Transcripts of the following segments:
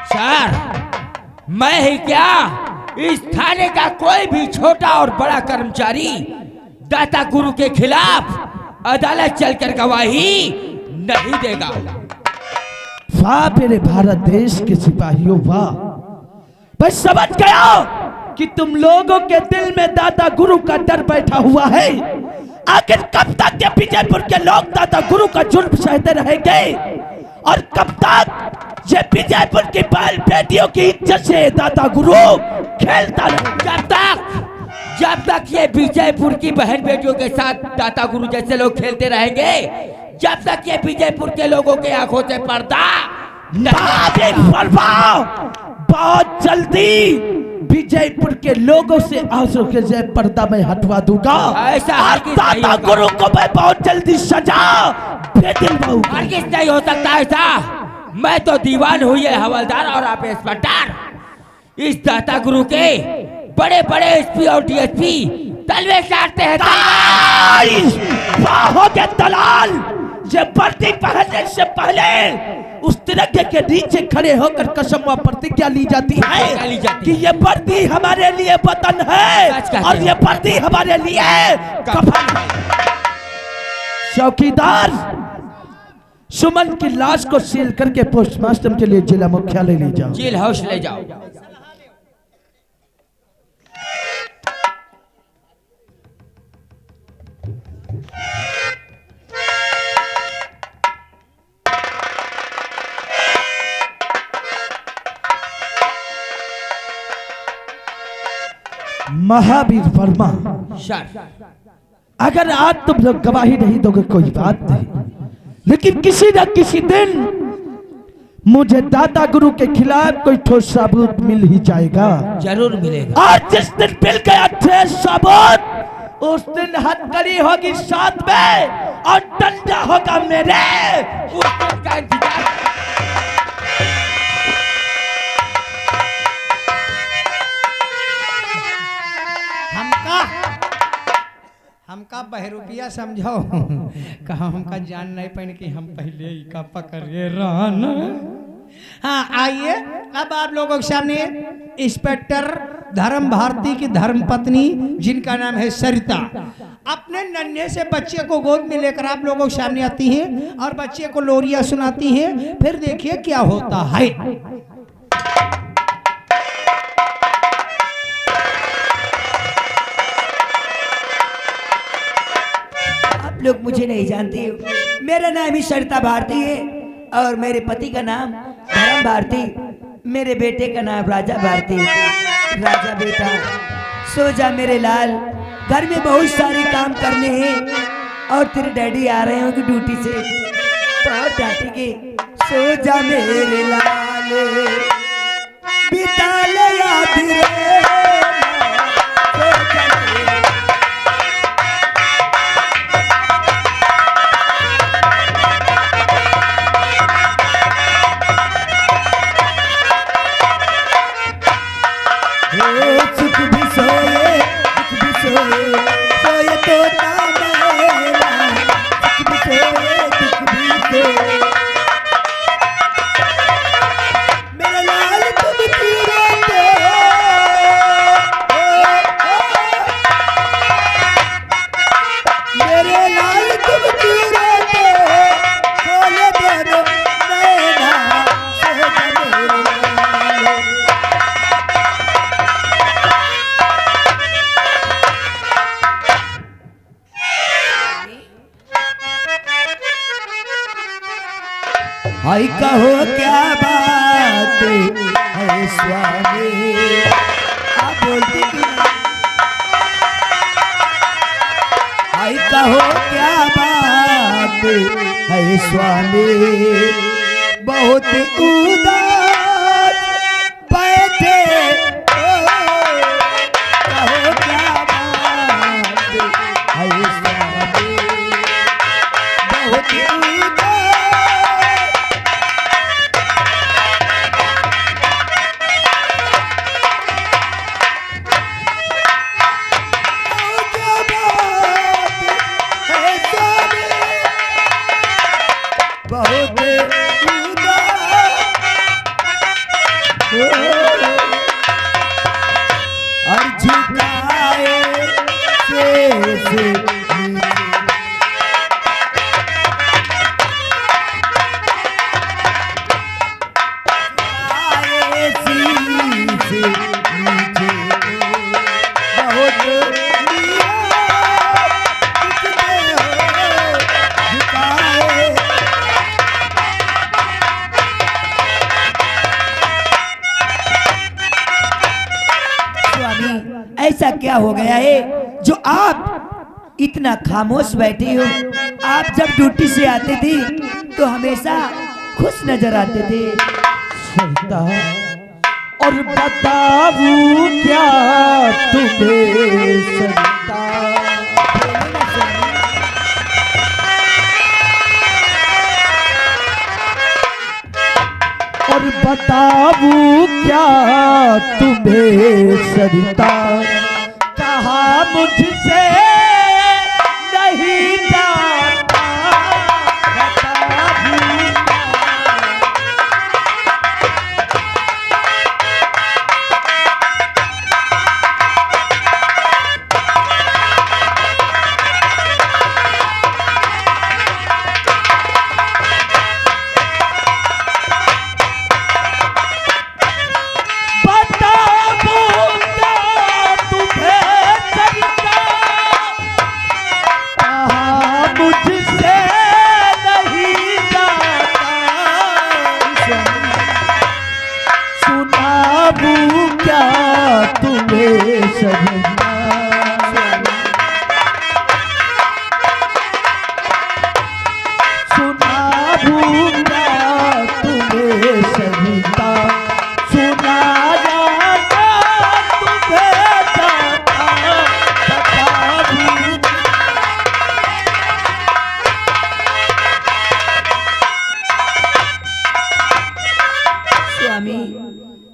Sir, मैं ही क्या, इस थाने का कोई भी छोटा और बड़ा कर्मचारी दाता गुरु के खिलाफ अदालत चलकर गवाही नहीं देगा। वाह मेरे भारत देश के सिपाहियों, वाह। मैं समझ गया कि तुम लोगों के दिल में दाता गुरु का डर बैठा हुआ है। आखिर कब तक ये विजयपुर के लोग दाता गुरु का जुल्म सहते रहेंगे, और कब तक ये विजयपुर की बाल बेटियों की इज्जत से दाता गुरु खेलता रहेगा? जब तक ये विजयपुर की बहन बेटियों के साथ दाता गुरु जैसे लोग खेलते रहेंगे, जब तक ये विजयपुर के लोगों के आंखों से पर्दा बहुत जल्दी विजयपुर के लोगों से आंसू के जय पर्दा में हटवा दूंगा। ऐसा दाता गुरु को मैं बहुत जल्दी सजा दिलवाऊंगा। हरगिज़ नहीं हो सकता ऐसा। मैं तो दीवान हूँ ये हवलदार और आप इंस्पेक्टर। इस दाता गुरु के बड़े बड़े एसपी और डीएसपी तलवे चाटते हैं। के दलाल, ये वर्दी पहनने से पहले उस तिरंगे के नीचे खड़े होकर कसम व प्रतिज्ञा ली जाती है कि ये वर्दी हमारे लिए वतन है और ये वर्दी हमारे लिए कफन है। चौकीदार, सुमन की लाश को सील करके पोस्टमास्टर के लिए जिला मुख्यालय ले जाओ। जेल हाउस ले जाओ। महावीर वर्मा, अगर आज तुम लोग गवाही नहीं दोगे कोई बात नहीं, लेकिन किसी न किसी दिन मुझे दाता गुरु के खिलाफ कोई ठोस सबूत मिल ही जाएगा। जरूर मिलेगा। और जिस दिन मिल गया ठोस सबूत, उस दिन हथकड़ी होगी साथ में और डंडा होगा मेरे। उस दिन का इंतजार। हमका बहरूपिया समझाओ। कहा हमका जान नहीं पाए कि हम पहले ही का पकड़े रहन। हाँ, आइए अब आप लोगों के सामने इंस्पेक्टर धर्म भारती की धर्म पत्नी, जिनका नाम है सरिता, अपने नन्हे से बच्चे को गोद में लेकर आप लोगों के सामने आती हैं और बच्चे को लोरियां सुनाती हैं। फिर देखिए क्या होता है। लोग मुझे नहीं जानते हो, मेरा नाम ही सरिता भारती है और मेरे पति का नाम धर्म भारती, मेरे बेटे का नाम राजा भारती। राजा बेटा सो जा मेरे लाल, घर में बहुत सारे काम करने हैं और तेरे डैडी आ रहे होंगे ड्यूटी से, बहुत डांटेंगे। सो जा मेरे लाल, बिता ले याद रे। आई कहो क्या बात है स्वामी, आप बोलते क्यों? आई कहो क्या बात है स्वामी, बहुत उदास बैठे कहो क्या बात है स्वामी, बहुत क्या हो गया है जो आप इतना खामोश बैठी हो? आप जब ड्यूटी से आते थे तो हमेशा खुश नजर आते थे। सरदार और बताऊं क्या तुम्हें सरदार, और बताऊं क्या तुम्हें सरदार, कहा मुझसे नहीं जाता, बताऊं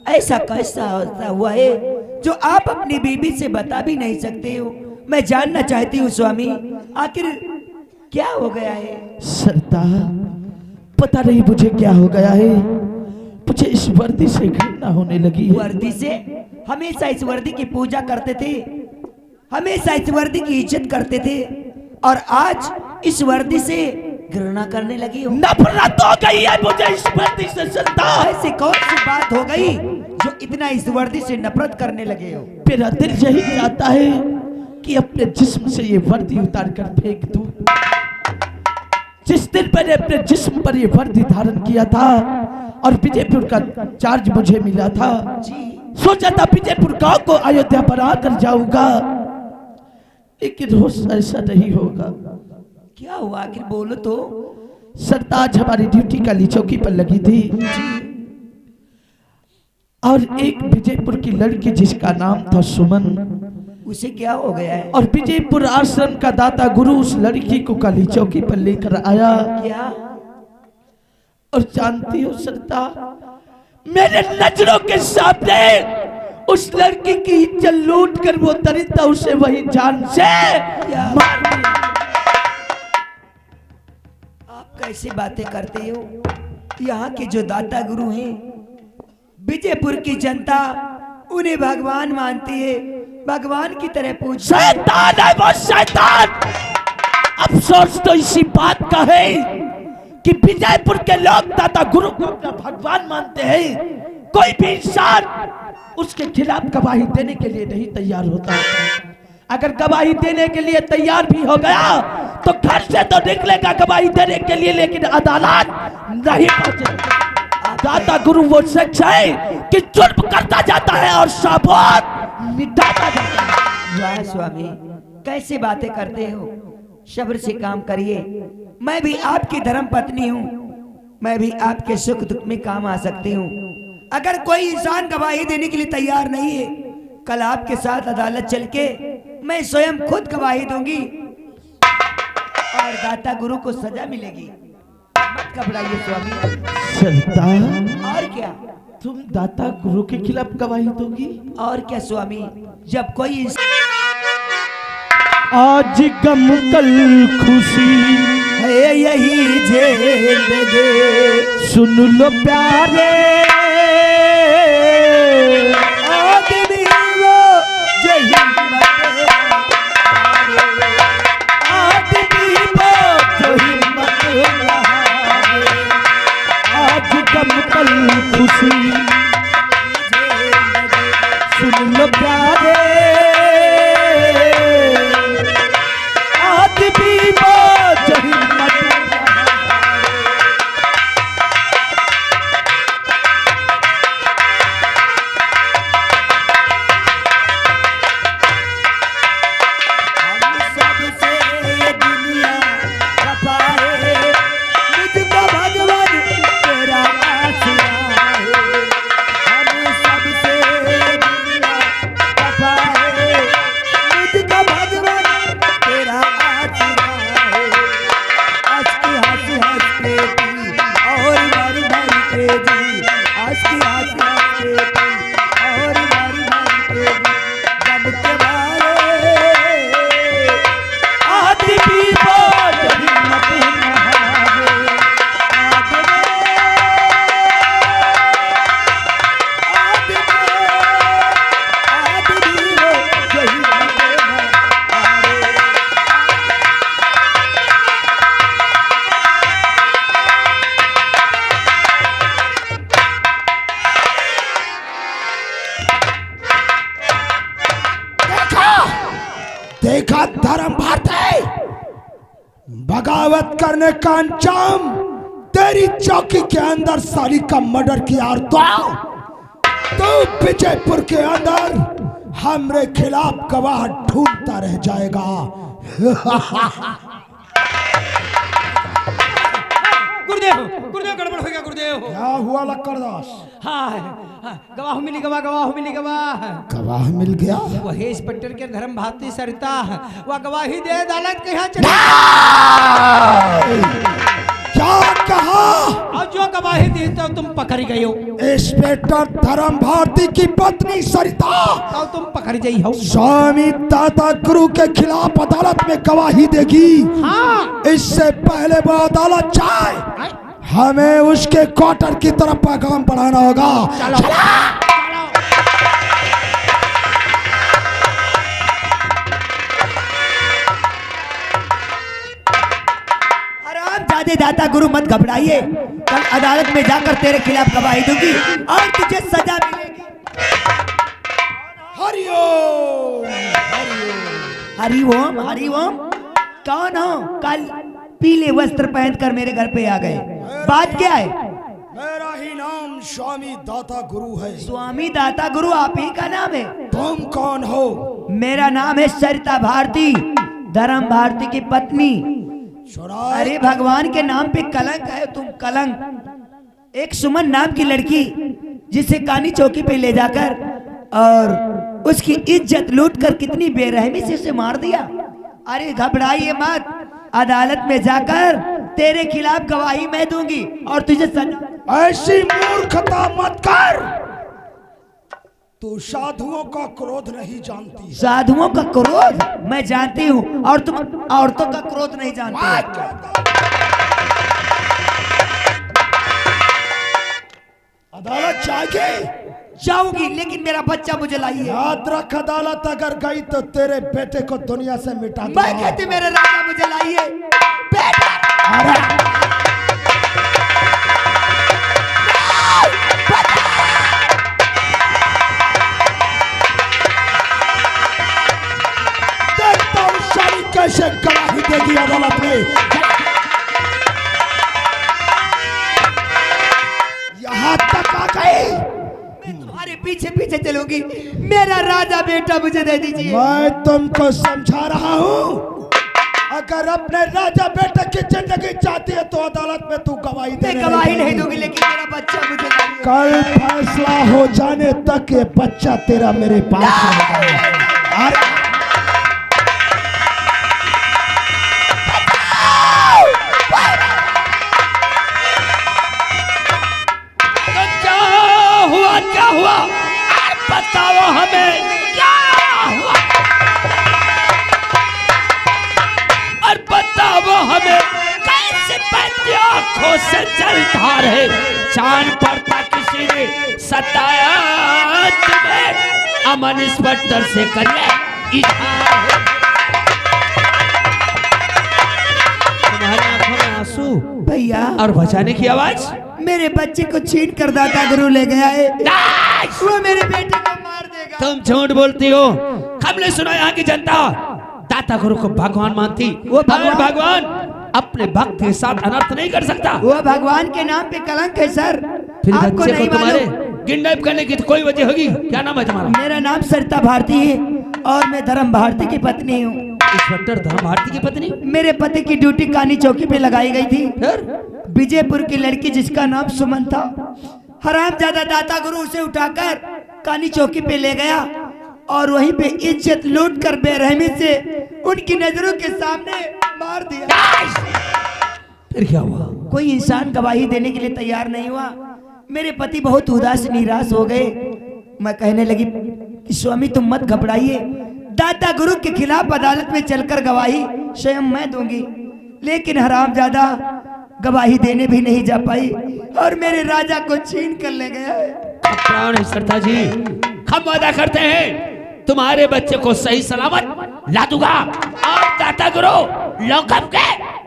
ऐसा कैसा होता हुआ है जो आप अपनी बीबी से बता भी नहीं सकते हो? मैं जानना चाहती हूँ स्वामी, आखिर क्या हो गया है? सरदार पता नहीं मुझे क्या हो गया है, मुझे इस वर्दी से घृणा होने लगी है। वर्दी से? हमेशा इस वर्दी की पूजा करते थे, हमेशा इस वर्दी की इज्जत करते थे, और आज इस वर्दी से घृणा करने लगी हो? नफरत हो गई है मुझे इस वर्दी से सरदार। ऐसी कौन सी बात हो गई जो इतना इस वर्दी से नफरत करने लगे हो? मेरा दिल यही चाहता है कि अपने जिस्म से ये वर्दी उतार कर फेंक दूं। जिस दिन मैंने अपने जिस्म पर ये वर्दी धारण किया था और विजयपुर का चार्ज मुझे मिला था, सोचा था विजयपुर गांव को अयोध्या बना कर जाऊंगा, लेकिन हो ऐसा नहीं होगा। क्या हुआ आखिर बोलो तो? सरताज हमारी ड्यूटी काली चौकी पर लगी थी और एक विजयपुर की लड़की जिसका नाम था सुमन, उसे क्या हो गया है? और विजयपुर आश्रम का दाता गुरु उस लड़की को काली चौकी पर लेकर आया। क्या? और जानती हो सरदार, मेरे नजरों के सामने उस लड़की की इज्जत लूट कर वो दरिद्र उसे वही जान से मार दिया। आप कैसी बातें करते हो? यहाँ के जो दाता गुरु हैं, विजयपुर की जनता उन्हें भगवान मानती है, भगवान की तरह पूजती है। शैतान है वो शैतान। अफसोस तो इसी बात का है कि विजयपुर के लोग दाता गुरु को अपना भगवान मानते हैं, कोई भी इंसान उसके खिलाफ गवाही देने के लिए नहीं तैयार होता। अगर गवाही देने के लिए तैयार भी हो गया तो घर से तो निकलेगा गवाही देने के लिए, लेकिन अदालत नहीं पहुंचेगा। दाता गुरु वो शख्स है कि जुर्म करता जाता है और सबूत मिटाता जाता है। वाह स्वामी, कैसे बातें करते हो? सब्र से काम करिए, मैं भी आपकी धर्म पत्नी हूँ, मैं भी आपके सुख दुख में काम आ सकती हूँ। अगर कोई इंसान गवाही देने के लिए तैयार नहीं है, कल आपके साथ अदालत चल के मैं स्वयं खुद गवाही दूंगी और दाता गुरु को सजा मिलेगी। मत घबराइए स्वामी। सरदार, और क्या? तुम दाता गुरु के खिलाफ गवाही दोगी? और क्या स्वामी, जब कोई आज गम कल खुशी है यही झेल दे, सुन लो प्यारे आदमी वो जो हिम्मत आदमी वो जो हिम्मत हारे, आज गम कल खुशी सुन लो प्यारे आदमी वो जो हिम्मत बगावत करने का अंजाम तेरी चौकी के अंदर साली का मर्डर किया और तो विजयपुर के अंदर हमरे खिलाफ गवाह ढूंढता रह जाएगा। गुरुदेव गुरुदेव गड़बड़ हो गया गुरुदेव। क्या हुआ लक्कड़दास? गवाह मिली गवाह मिली गवाह। गवाह मिल गया? वही इंस्पेक्टर के धर्म भारती सरिता वह गवाही दे अदालत के यहाँ चले। क्या कहा? और जो गवाही दी तो तुम पकड़ गई हो। इंस्पेक्टर धर्म भारती की पत्नी सरिता तो तुम पकड़ गई हो। स्वामी दाता गुरु के खिलाफ अदालत में गवाही देगी। हाँ। इससे पहले वो अदालत जाए हमें उसके क्वार्टर की तरफ पैगाम बढ़ाना होगा। चलो। जादे दाता गुरु मत घबराइए, कल अदालत में जाकर तेरे खिलाफ गवाही दूंगी और तुझे सजा मिलेगी। हरिओम हरिओम हरिओम। कौन हो? कल पीले वस्त्र पहनकर मेरे घर पे आ गए, बात क्या है? मेरा ही नाम स्वामी दाता गुरु है। स्वामी दाता गुरु आप ही का नाम है? तुम कौन हो? मेरा नाम है सरिता भारती, धर्म भारती की पत्नी। अरे भगवान के नाम पे कलंक है तुम, कलंक। एक सुमन नाम की लड़की जिसे कानी चौकी पे ले जाकर और उसकी इज्जत लूटकर कितनी बेरहमी से उसे मार दिया। अरे घबराइए मत, अदालत में जाकर तेरे खिलाफ गवाही मैं दूंगी और तुझे सजा। ऐसी मूर्खता मत कर, तू साधुओं का क्रोध नहीं जानती। साधुओं का क्रोध मैं जानती हूँ और तुम औरतों का क्रोध नहीं जानते। अदालत जाएगी? जाऊंगी, लेकिन मेरा बच्चा मुझे लाइए। याद रख, अदालत अगर गई तो तेरे बेटे को दुनिया से मिटा दूंगा। मैं कहती मेरे राजा मुझे लाइए बेटा। देखता हूँ सारी कैसे गवाही देगी अदालत में। यहाँ तक आ गई, मैं तुम्हारे पीछे पीछे चलूंगी। मेरा राजा बेटा मुझे दे दीजिए। मैं तुमको समझा रहा हूँ, अगर अपने राजा बेटे की जिंदगी चाहती है तो अदालत में तू गवाही दे। मैं गवाही नहीं दूंगी, लेकिन मेरा बच्चा मुझे लाइए। कल फैसला हो जाने तक ये बच्चा तेरा मेरे पास रहेगा। क्या हुआ? बताओ हमें क्या हुआ और बताओ हमें कैसे बंदी आंखों से जल धारे चांद पड़ता किसी ने सताया तुम्हें। अमन इंस्पेक्टर से करिए तुम्हारी आंखों में आंसू भैया और बचाने की आवाज। मेरे बच्चे को छीन कर दाता गुरु ले गया है, वो मेरे बेटे को मार देगा। तुम झूठ बोलती हो। हमने सुना यहाँ की जनता दाता गुरु को भगवान मानती। वो भगवान अपने भक्त के साथ अनर्थ नहीं कर सकता। वो भगवान के नाम पे कलंक है सर। फिर आपको बच्चे नहीं को तुम्हारे मालूम? किडनैप करने की तो कोई वजह होगी। क्या नाम है तुम्हारा? मेरा नाम सरिता भारती है और मैं धर्म भारती की पत्नी हूँ। इंस्पेक्टर धर्म भारती की पत्नी? मेरे पति की ड्यूटी कानी चौकी पे लगाई गई थी। फिर विजयपुर की लड़की जिसका नाम सुमन था, हरामजादा दाता गुरु उसे उठाकर कानी चौकी पे ले गया और वहीं पे इज्जत लूट कर बेरहमी से उनकी नजरों के सामने मार दिया। फिर क्या हुआ? कोई इंसान गवाही देने के लिए तैयार नहीं हुआ। मेरे पति बहुत उदास निराश हो गए। मैं कहने लगी कि स्वामी तुम मत घबराइए, दाता गुरु के खिलाफ अदालत में चलकर गवाही स्वयं मैं दूंगी। लेकिन हरामजादा गवाही देने भी नहीं जा पाई और मेरे राजा को छीन कर ले गया है। प्राण सरता जी, हम वादा करते हैं तुम्हारे बच्चे को सही सलामत ला दूंगा और दाता गुरु लॉकअप के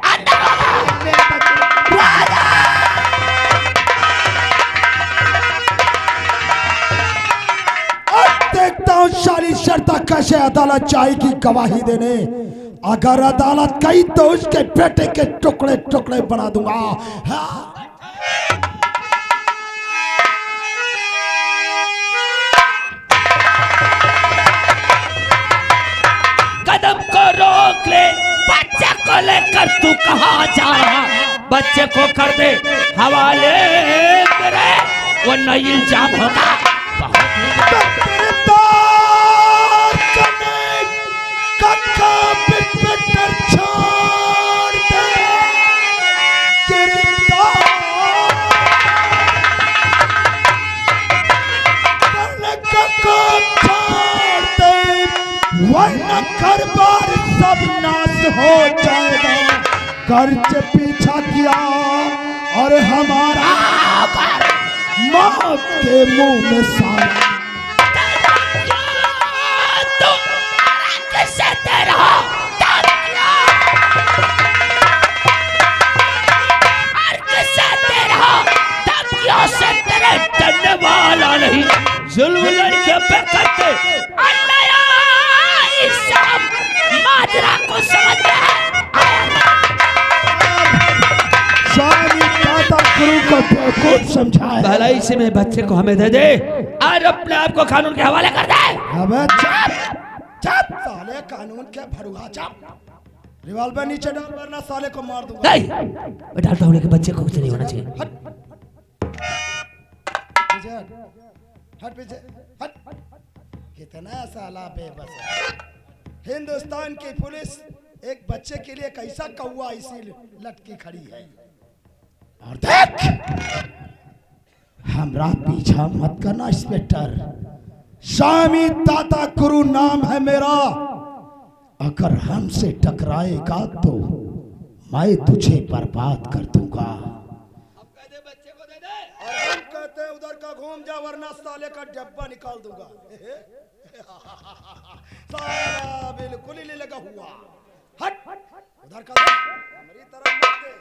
अंदर होगा। देखता हूँ शाली शर्ता कैसे अदालत जाएगी गवाही देने। अगर अदालत गई तो उसके बेटे के टुकड़े टुकड़े बना दूंगा। हाँ। कदम को रोक ले, बच्चे को लेकर तू कहाँ जा रहा? बच्चे को कर दे हवाले तेरे, वरना इल्जाम होगा। छोड़ दे वरना घर बार सब नाश हो जाएगा। कर्ज पीछा किया और हमारा मौत के मुंह में साला। डरने वाला नहीं, जुल्म लड़के पे करते माजरा को समझ में खूब समझाया। भलाई से मैं बच्चे को हमें दे दे और अपने आप को कानून के हवाले कर दे। अबे चुप चुप साले, कानून के भड़ुआ चुप। रिवॉल्वर नीचे डाल वरना साले को मार दूंगा। नहीं, मैं डालता हूँ लेकिन बच्चे को कुछ नहीं होना चाहिए। हट पीछे हट। कितना साला बेबस है। हिंदुस्तान की पुलिस एक बच्चे के लिए कैसा कौवा इसी लटकी खड़ी है। और देख, हमरा पीछा मत करना इंस्पेक्टर। स्वामी दाता गुरु नाम है मेरा। अगर हमसे टकराएगा तो मैं तुझे बर्बाद कर दूंगा। हम कहते हैं उधर का घूम जा वरना साले का डब्बा निकाल दूंगा। साला बिल्कुल ही लगा हुआ। हट उधर का मेरी तरफ मत दे।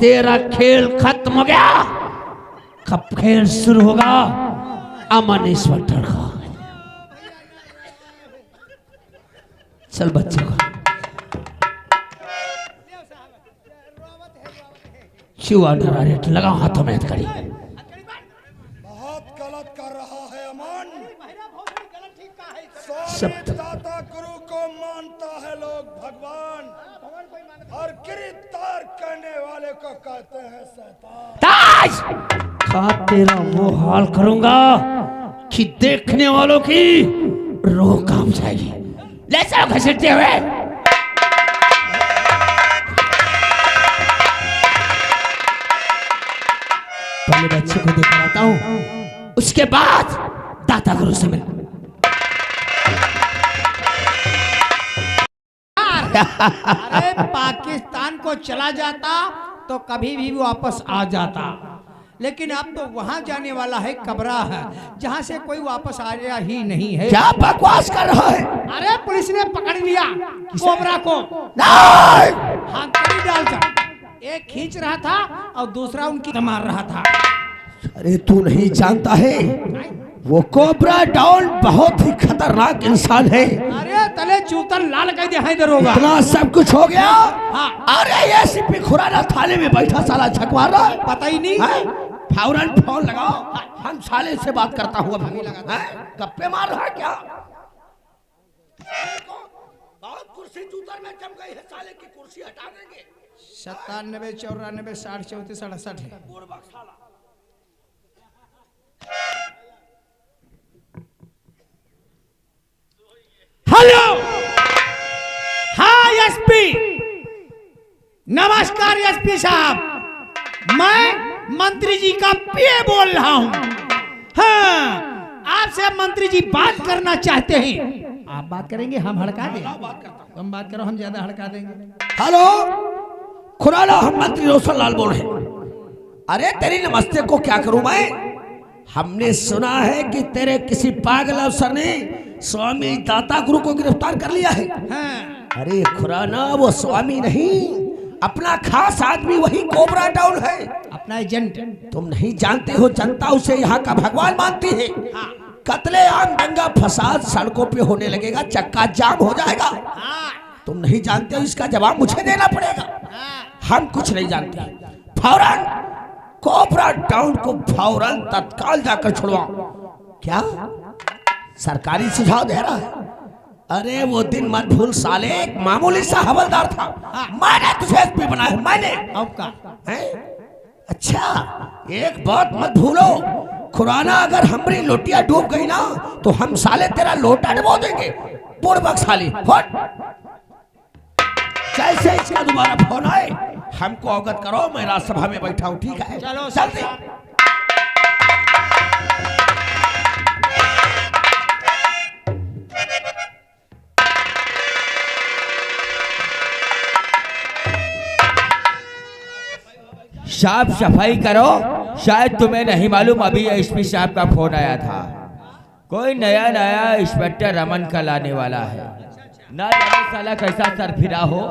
तेरा खेल खत्म हो गया। कब खेल शुरू होगा? अमन इंस्पेक्टर का। चल बच्चे को शिव अंडर अरेस्ट लगाओ, हाथों में हथकड़ी। बहुत गलत कर रहा है अमन। सब दाता गुरु को मानता है लोग भगवान, और गिरफ्तार करने वाले को कहते हैं शैतान। ताज का तेरा वो हाल करूंगा कि देखने वालों की रूह काम जाएगी। ले चलो घसीटते हुए। पहले बच्चे को देखकर आता हूं, उसके बाद दाता गुरु से मिल। अरे पाकिस्तान को चला जाता तो कभी भी वापस आ जाता, लेकिन अब तो वहां जाने वाला है कबरा है, जहां से कोई वापस आया ही नहीं है। क्या बकवास कर रहा है? अरे पुलिस ने पकड़ लिया कोबरा को। हाथकड़ी डालकर एक खींच रहा था और दूसरा उनकी मार रहा था। अरे तू नहीं जानता है, वो कोबरा डॉन बहुत ही खतरनाक इंसान है। अरे तले चूतन लाल कह दिया है दरोगा। इतना सब कुछ हो गया। हाँ। अरे ये सिर्फ खुराना थाने में बैठा साला झकवा रहा है। पता ही नहीं। फौरन फोन लगाओ, हम साले से बात करता हुआ भागी लगा। गप्पे मार रहा है क्या? बहुत कुर्सी चूतर में जम गई है, साले की कुर्सी हटा देंगे। 97 94 60 34 68 है। हेलो, हाँ एसपी, नमस्कार एसपी साहब, मैं मंत्री जी का पिए बोल रहा हूँ। हाँ, आपसे मंत्री जी बात करना चाहते हैं। आप बात करेंगे, हम हड़का देंगे। तुम बात करो, हम ज्यादा हड़का देंगे। हेलो खुराना, हम मंत्री रोशन लाल बोल रहे हैं। अरे तेरी नमस्ते को क्या करूं मैं? हमने सुना है कि तेरे किसी पागल अफसर ने स्वामी दाता गुरु को गिरफ्तार कर लिया है। हाँ। अरे खुराना, वो स्वामी नहीं, अपना खास आदमी वही कोबरा टाउन है, अपना एजेंट। तुम नहीं जानते हो, जनता उसे यहाँ का भगवान मानती है। कत्ले आम, दंगा फसाद सड़कों पे होने लगेगा, चक्का जाम हो जाएगा। तुम नहीं जानते हो, इसका जवाब मुझे देना पड़ेगा। हम कुछ नहीं जानते। फौरन कोबरा टाउन को फौरन तत्काल जाकर छुड़वाओ। क्या सरकारी सुझाव दे रहा है? अरे वो दिन मत भूल साले, एक मामूली सा हवलदार था, मैंने तुझे एसपी बनाया, मैंने। अब का है? अच्छा, एक बात मत भूलो खुराना, अगर हमारी लोटिया डूब गई ना तो हम साले तेरा लोटा डुबो देंगे। बुड़बक साली, हट। जैसे इसका दोबारा फोन आए हमको अवगत करो, मैं राज्यसभा में बैठा हूँ, ठीक है? चलो जल्दी। साफ सफाई करो। शायद तुम्हें नहीं मालूम, अभी एसपी साहब का फोन आया था। कोई नया नया इंस्पेक्टर रमन का लाने वाला है, ना जाने साला कैसा सर फिरा हो,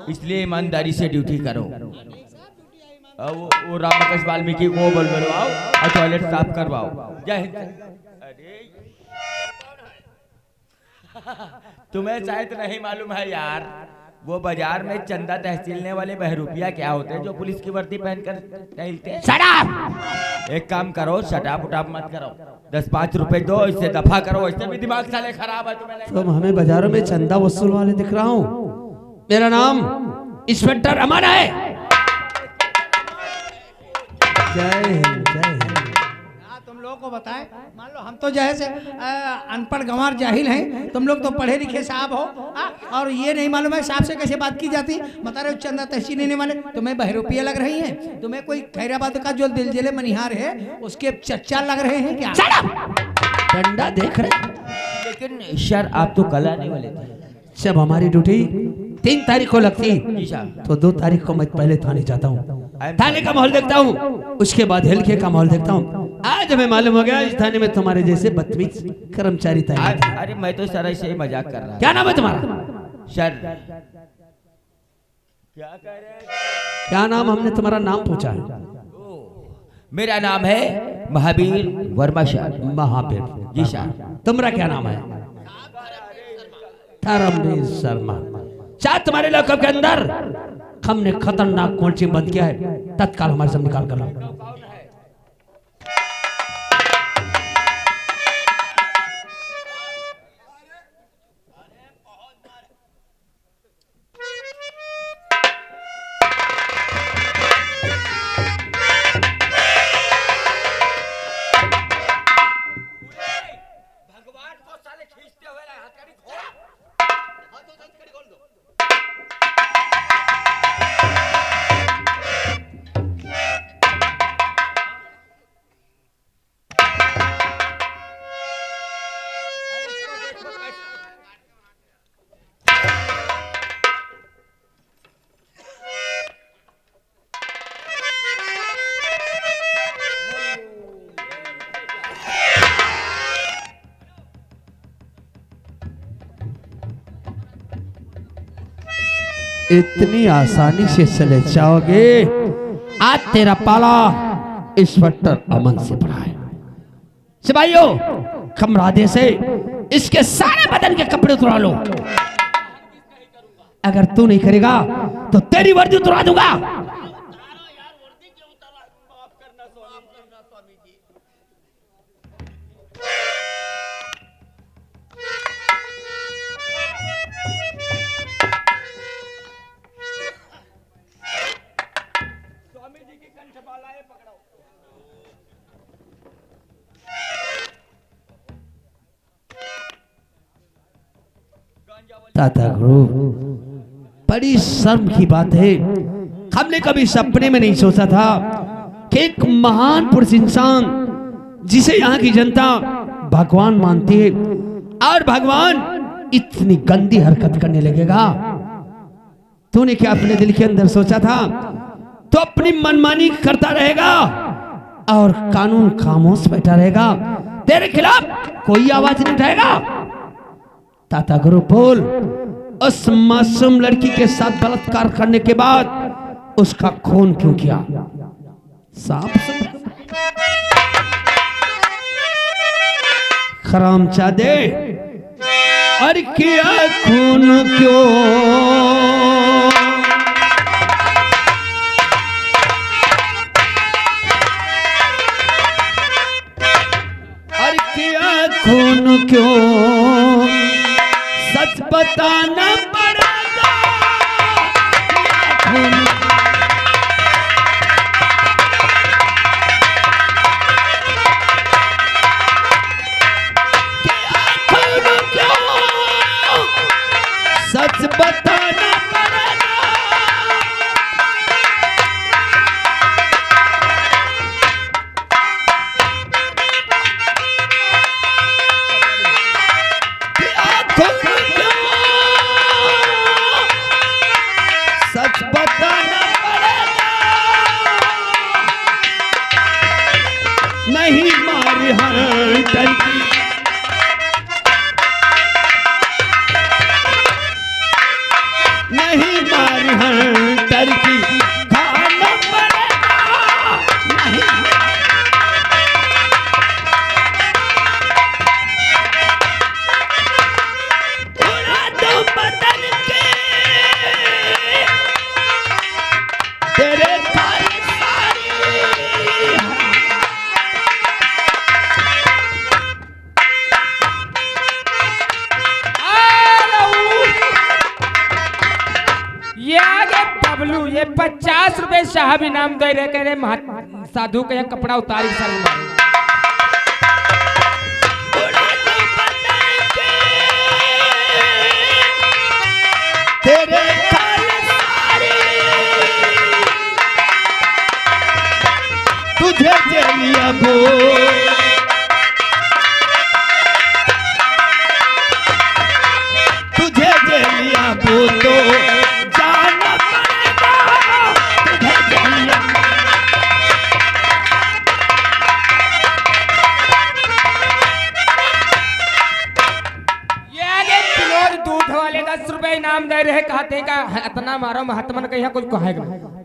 इसलिए ईमानदारी से ड्यूटी करो। वो रामकृष्ण वाल्मीकि को बुलवाओ और टॉयलेट साफ करवाओ। जय हिंद। अरे तुम्हें शायद नहीं मालूम है यार, वो बाजार में चंदा तहसीलने वाले बहरूपिया क्या होते हैं जो पुलिस की वर्दी पहनकर टहलते हैं। शट! एक काम करो, शटाप उटाप मत करो, 10-5 रुपए दो, इससे दफा करो। इससे भी दिमाग साले खराब है तुम्हें। तुम हमें बाजारों में चंदा वसूल वाले दिख रहा हूँ। मेरा नाम इंस्पेक्टर अमन है। जय हिंद, जय हिंद। तुम लोगों को बताएं, मान लो हम तो जैसे अनपढ़ गंवार जाहिल हैं, तुम लोग तो पढ़े लिखे साहब हो, और ये नहीं मालूम है साहब से कैसे बात की जाती। बता रहे हो चंदा तहसील लेने वाले, तुम्हें बहरूपिया लग रही हैं? तुम्हें कोई खैराबाद का जो दिलजिले मनिहार है उसके चच्चा लग रहे हैं क्या? डंडा देख रहे? लेकिन सर आप तो कल आने वाले थे। जब हमारी ड्यूटी 3 तारीख को लगती जी साहब। तो 2 तारीख को मैं पहले थाने जाता हूँ, थाने का माहौल देखता हूँ, उसके बाद हल्के का माहौल देखता हूँ। आज हमें मालूम हो गया इस थाने में तुम्हारे जैसे बदतमीज कर्मचारी तैनात हैं। अरे मैं तो सर ऐसे ही मजाक कर रहा। क्या नाम है तुम्हारा? सर क्या कह रहे हैं? क्या नाम? हमने तुम्हारा नाम पूछा है। मेरा नाम है महावीर वर्मा सर। महावीर जी सर। तुम्हारा क्या नाम है? धर्मवीर शर्मा। शायद तुम्हारे लॉकअप के अंदर हमने खतरनाक कौन-सी बंद किया है, तत्काल हमारे से निकाल कर लाओ। इतनी आसानी से चले जाओगे? आज तेरा पाला इंस्पेक्टर अमन से पड़ा है। सिपाहियों, खमरादे से इसके सारे बदन के कपड़े उतरा लो। अगर तू नहीं करेगा तो तेरी वर्दी उतरा दूंगा। दाता गुरु, बड़ी शर्म की बात है, हमने कभी सपने में नहीं सोचा था कि एक महान पुरुष इंसान जिसे यहाँ की जनता भगवान मानती है और भगवान इतनी गंदी हरकत करने लगेगा। तूने क्या अपने दिल के अंदर सोचा था? तो अपनी मनमानी करता रहेगा और कानून खामोश बैठा रहेगा, तेरे खिलाफ कोई आवाज नहीं उठाएगा। ताता गुरु बोल, उस मासूम लड़की के साथ बलात्कार करने के बाद उसका खून क्यों किया? साफ हरामजादे, और किया खून क्यों? और किया खून क्यों? सच बताना पड़ेगा। खून सच बताना पड़ेगा। सच बताना पड़ेगा। नहीं मारी हंटर की, नहीं मारी हंटर की खाना पड़ेगा। नहीं उड़ा दो बदन के तेरे सारी ये आगे बबलू, ये 50 रुपए साहब इनाम दे रहे, कह रहे साधु का कपड़ा उतारी सर में। तेरे काले सारे तुझे जेलिया बो, तुझे जेलिया बो तो जाना पड़ेगा। तुझे जेलिया ये आगे किलो दूध वाले 10 रुपए इनाम दे रहे, कहते का इतना मारो महात्मा ने कहीं कुछ कहेगा।